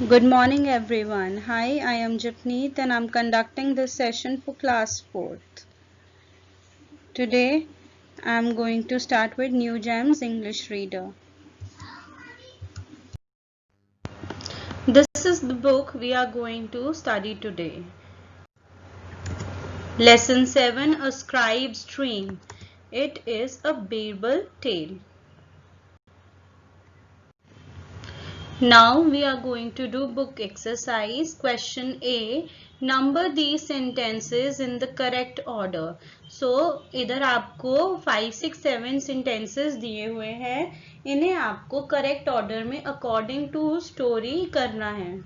Good morning everyone. Hi, I am Japneet and I'm conducting this session for class 4th. Today I'm going to start with New Gems English Reader. This is the book we are going to study today. Lesson 7, A Scribe's Dream. It is a Bible tale. Now we are going to do book exercise. Question A. Number these sentences in the correct order. So इधर आपको 5, 6, 7 sentences दिए हुए हैं. इन्हें आपको correct order में according to story करना है.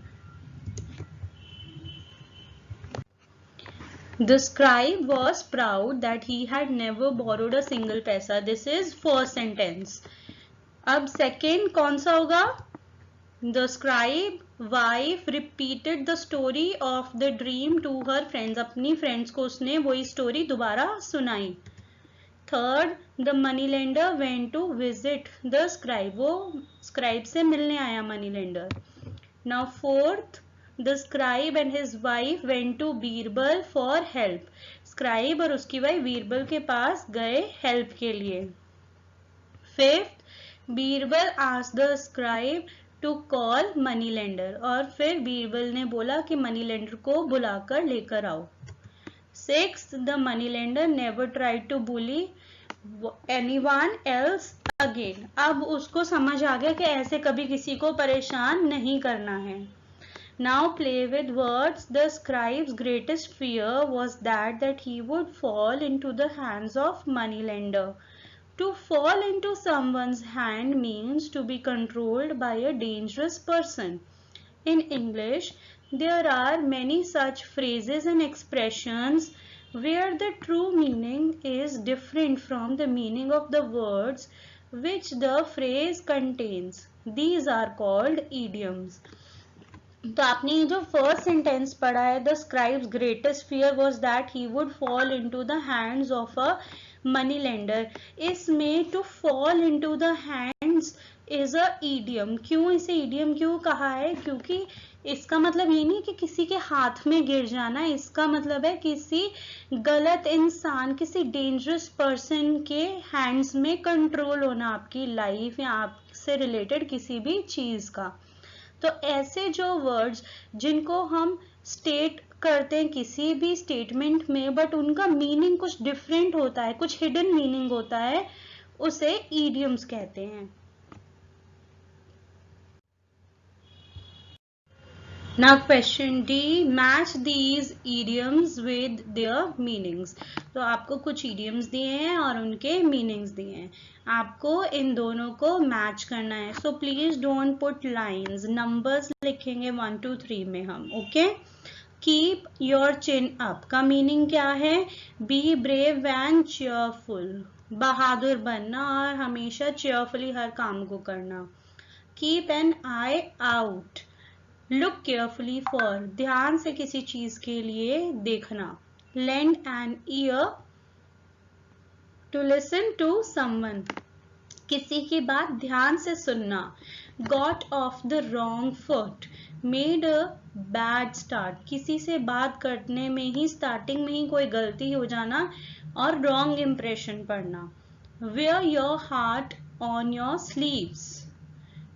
The scribe was proud that he had never borrowed a single paisa. This is first sentence. अब second कौन सा होगा? The scribe wife repeated the story of the dream to her friends. अपनी friends को उसने वही story दोबारा सुनाई. Third, the money lender went to visit the scribe. वो scribe से मिलने आया money lender. Now fourth, the scribe and his wife went to Birbal for help. Scribe और उसकी wife बीरबल के पास गए help के लिए. Fifth, Birbal asked the scribe to call money lender और फिर बीरबल ने बोला कि मनी लेंडर को बुलाकर लेकर आओ. Sixth, the money lender never tried to bully anyone else again. अब उसको समझ आ गया कि ऐसे कभी किसी को परेशान नहीं करना है. Now play with words. The scribe's greatest fear was that he would fall into the hands of money lender. To fall into someone's hand means to be controlled by a dangerous person. In English, there are many such phrases and expressions where the true meaning is different from the meaning of the words which the phrase contains. These are called idioms. तो आपने ये जो first sentence पढ़ा है, the scribe's greatest fear was that he would fall into the hands of a money lender. इसमें to fall into the hands is a idiom. क्यों इसे idiom क्यों कहा है? क्योंकि इसका मतलब ये नहीं कि किसी के हाथ में गिर जाना. इसका मतलब है किसी गलत इंसान, किसी डेंजरस पर्सन के हैंड्स में कंट्रोल होना आपकी लाइफ या आपसे रिलेटेड किसी भी चीज का. तो ऐसे जो वर्ड्स जिनको हम स्टेट करते हैं किसी भी स्टेटमेंट में बट उनका मीनिंग कुछ डिफरेंट होता है, कुछ हिडन मीनिंग होता है, उसे इडियम्स कहते हैं. Now question D, match these idioms with their meanings. तो आपको कुछ idioms दिए हैं और उनके meanings दिए हैं. आपको इन दोनों को मैच करना है. So please don't put lines. Numbers लिखेंगे 1 2 3 में हम. Okay? Keep your chin up का meaning क्या है? Be brave and cheerful. बहादुर बनना और हमेशा cheerfully हर काम को करना. Keep an eye out. Look carefully for. ध्यान से किसी चीज के लिए देखना. Lend an ear to listen to someone. किसी की बात ध्यान से सुनना. Got off the wrong foot. Made a bad start. किसी से बात करने में ही स्टार्टिंग में ही कोई गलती हो जाना और रॉन्ग इंप्रेशन पड़ना. Wear your heart on your sleeves.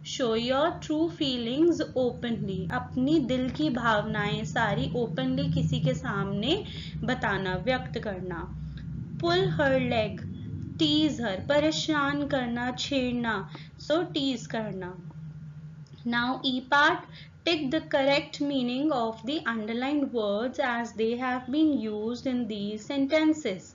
Show your true feelings openly. अपनी दिल की भावनाएं सारी ओपनली किसी के सामने बताना, व्यक्त करना. Pull her leg. Tease her. परेशान करना, छेड़ना. सो टीज करना. Now E part. Tick the correct meaning of the underlined words as they have been used in these sentences.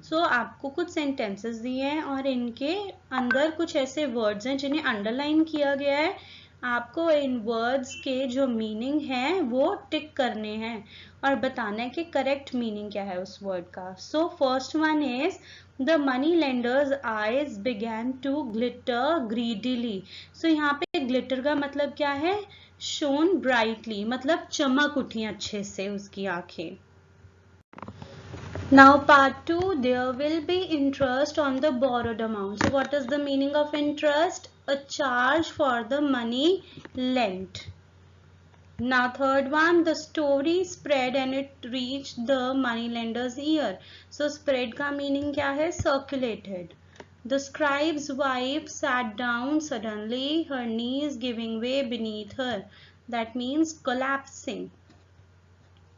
So आपको कुछ सेंटेंसेस दिए हैं और इनके अंदर कुछ ऐसे वर्ड्स हैं जिन्हें अंडरलाइन किया गया है. आपको इन वर्ड्स के जो मीनिंग है वो टिक करने हैं और बताना है कि करेक्ट मीनिंग क्या है उस वर्ड का. So first one is the money lender's eyes began to glitter greedily. So यहाँ पे ग्लिटर का मतलब क्या है? शोन ब्राइटली, मतलब चमक उठी अच्छे से उसकी आंखें. Now part 2, there will be interest on the borrowed amount. So what is the meaning of interest? A charge for the money lent. Now third one, the story spread and it reached the moneylender's ear. So spread का meaning क्या है? Circulated. The scribe's wife sat down suddenly, her knees giving way beneath her. That means collapsing.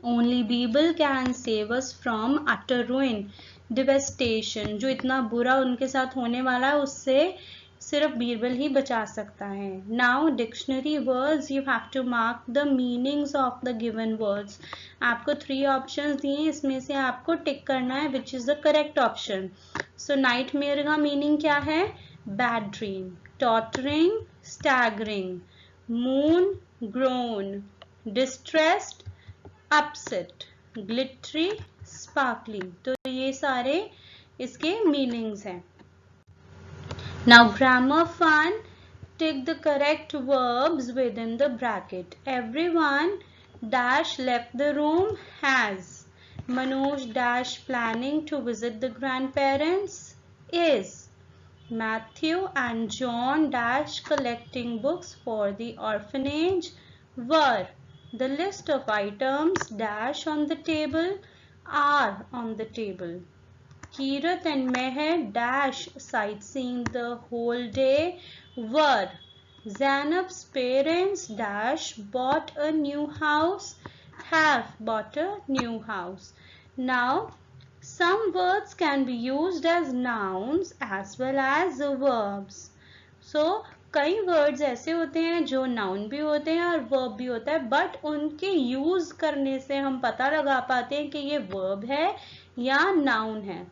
Only Bible can save us from utter ruin, devastation. जो इतना बुरा उनके साथ होने वाला है उससे सिर्फ बीरबल ही बचा सकता है. Now dictionary words, you have to mark the meanings of the given words. आपको 3 ऑप्शंस दिए, इसमें से आपको टिक करना है which is the correct option. So nightmare का मीनिंग क्या है? Bad dream. Tottering, staggering. Moan, groan. Distressed, upset. Glittery, sparkling. तो ये सारे इसके मीनिंग्स हैं. Now grammar fun. Tick the correct verbs within the bracket. Everyone dash left the room has. Manoj dash planning to visit the grandparents is. Matthew and John dash collecting books for the orphanage were. The list of items dash on the table are on the table. Kirat and Meher dash sightseeing the whole day were. Zainab's parents dash bought a new house, have bought a new house. Now, some words can be used as nouns as well as verbs. So, कई words ऐसे होते हैं जो noun भी होते हैं और verb भी होता है, बट उनके यूज करने से हम पता लगा पाते हैं कि ये वर्ब है या नाउन है.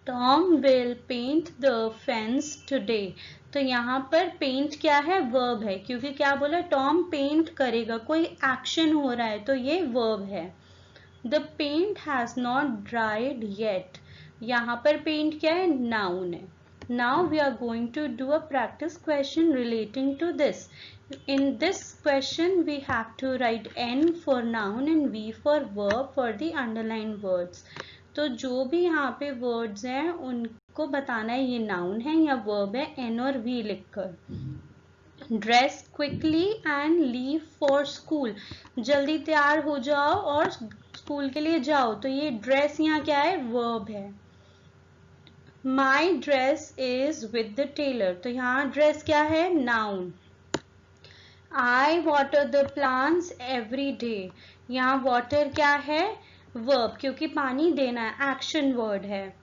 Tom will paint the fence today. तो यहाँ पर पेंट क्या है? वर्ब है, क्योंकि क्या बोला? टॉम पेंट करेगा, कोई एक्शन हो रहा है, तो ये वर्ब है. The paint has not dried yet. यहाँ पर पेंट क्या है? नाउन है. Now we are going to do a practice question relating to this. In this question we have to write N for noun and V for verb for the underlined words. तो जो भी यहाँ पे words हैं उनको बताना है ये नाउन है या वर्ब है, एन और वी लिखकर. Dress quickly and leave for school. जल्दी तैयार हो जाओ और स्कूल के लिए जाओ. तो ये ड्रेस यहाँ क्या है? वर्ब है. My dress is with the tailor. तो यहाँ ड्रेस क्या है? Noun. I water the plants every day. यहाँ वाटर क्या है? वर्ब, क्योंकि पानी देना है, एक्शन वर्ड है.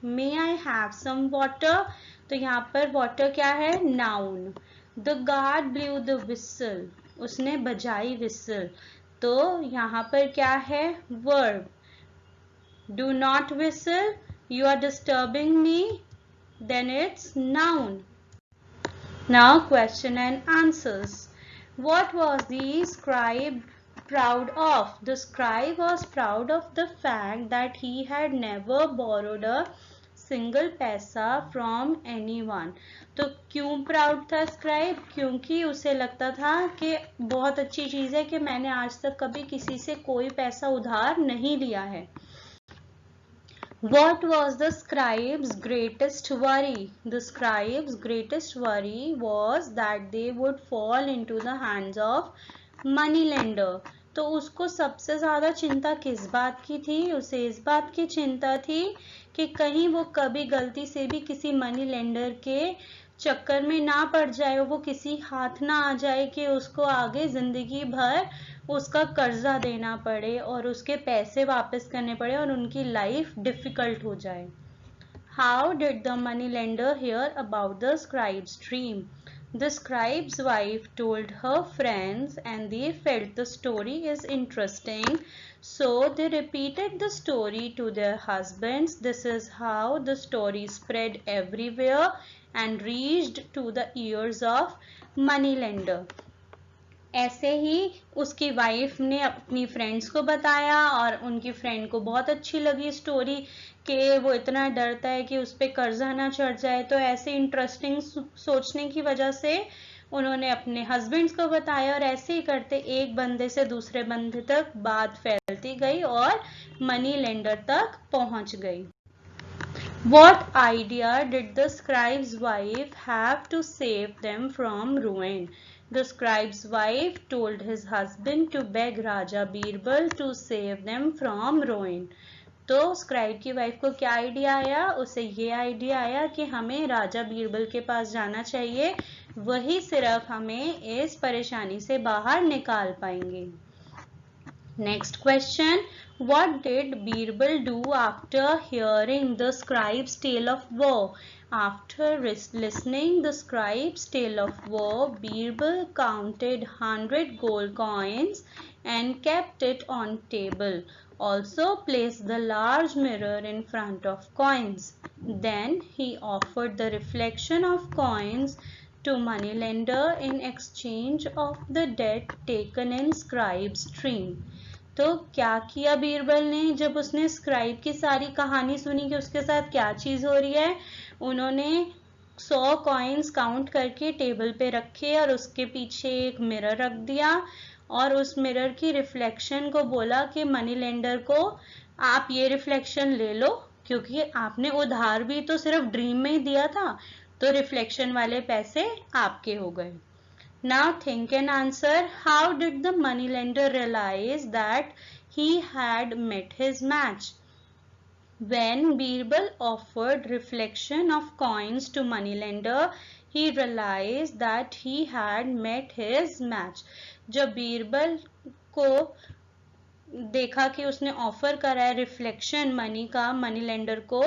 May I have some water. तो यहाँ पर वाटर क्या है? Noun. The guard blew the whistle. उसने बजाई विसल. तो यहाँ पर क्या है? Verb. Do not whistle, you are disturbing me, then it's noun. Now question and answers. What was the scribe proud of? The scribe was proud of the fact that he had never borrowed a single पैसा from anyone. तो क्यों proud था scribe? क्योंकि उसे लगता था कि बहुत अच्छी चीज है कि मैंने आज तक कभी किसी से कोई पैसा उधार नहीं लिया है. What was the scribe's greatest worry? The scribe's greatest worry was that they would fall into the hands of moneylender. तो उसको सबसे ज्यादा चिंता किस बात की थी? उसे इस बात की चिंता थी कि कहीं वो कभी गलती से भी किसी मनी लेंडर के चक्कर में ना पड़ जाए, वो किसी हाथ ना आ जाए कि उसको आगे जिंदगी भर उसका कर्जा देना पड़े और उसके पैसे वापस करने पड़े और उनकी लाइफ डिफिकल्ट हो जाए. How did the moneylender hear about the scribe's dream? The scribe's wife told her friends and they felt the story is interesting, so they repeated the story to their husbands. This is how the story spread everywhere and reached to the ears of moneylender. ऐसे ही उसकी wife ने अपनी friends को बताया और उनकी friend को बहुत अच्छी लगी स्टोरी कि वो इतना डरता है कि उस पर कर्जा ना चढ़ जाए. तो ऐसे इंटरेस्टिंग सोचने की वजह से उन्होंने अपने हस्बैंड्स को बताया और ऐसे ही करते एक बंदे से दूसरे बंदे तक बात फैलती गई और मनी लेंडर तक पहुंच गई. What idea did the scribe's wife have to save them from ruin? The scribe's wife told his husband to beg Raja Birbal to save them from ruin. तो स्क्राइब की वाइफ को क्या idea आया? उसे ये आइडिया आया कि हमें राजा बीरबल के पास जाना चाहिए, वही सिर्फ हमें इस परेशानी से बाहर निकाल पाएंगे. Next question. What did Birbal do after hearing the scribe's tale of woe? After listening the scribe's tale of woe, Birbal counted 100 gold coins and kept it on table. Also placed the large mirror in front of coins. Then he offered the reflection of coins to moneylender in exchange of the debt taken in scribe's dream. तो क्या किया बीरबल ने जब उसने scribe की सारी कहानी सुनी कि उसके साथ क्या चीज हो रही है? उन्होंने 100 कॉइन्स काउंट करके टेबल पे रखे और उसके पीछे एक मिरर रख दिया और उस मिरर की रिफ्लेक्शन को बोला कि मनी लेंडर को आप ये रिफ्लेक्शन ले लो, क्योंकि आपने उधार भी तो सिर्फ ड्रीम में ही दिया था, तो रिफ्लेक्शन वाले पैसे आपके हो गए. Now think and answer. How did the moneylender realize that he had met his match? When Birbal offered reflection of coins to moneylender, he realized that he had met his match. जब बीरबल को देखा कि उसने offer करा है reflection money का money lender को,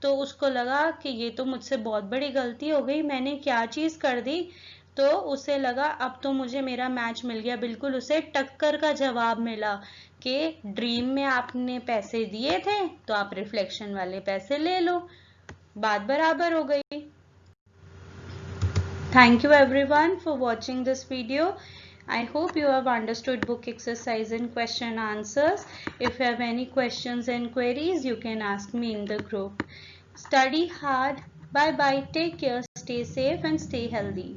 तो उसको लगा कि ये तो मुझसे बहुत बड़ी गलती हो गई, मैंने क्या चीज कर दी. तो उसे लगा अब तो मुझे मेरा मैच मिल गया. बिल्कुल उसे टक्कर का जवाब मिला कि ड्रीम में आपने पैसे दिए थे तो आप रिफ्लेक्शन वाले पैसे ले लो, बात बराबर हो गई. Thank you everyone for watching this video. I hope you have understood book exercise and question answers. If you have any questions and queries, you can ask me in the group. Study hard. Bye bye. Take care. Stay safe and stay healthy.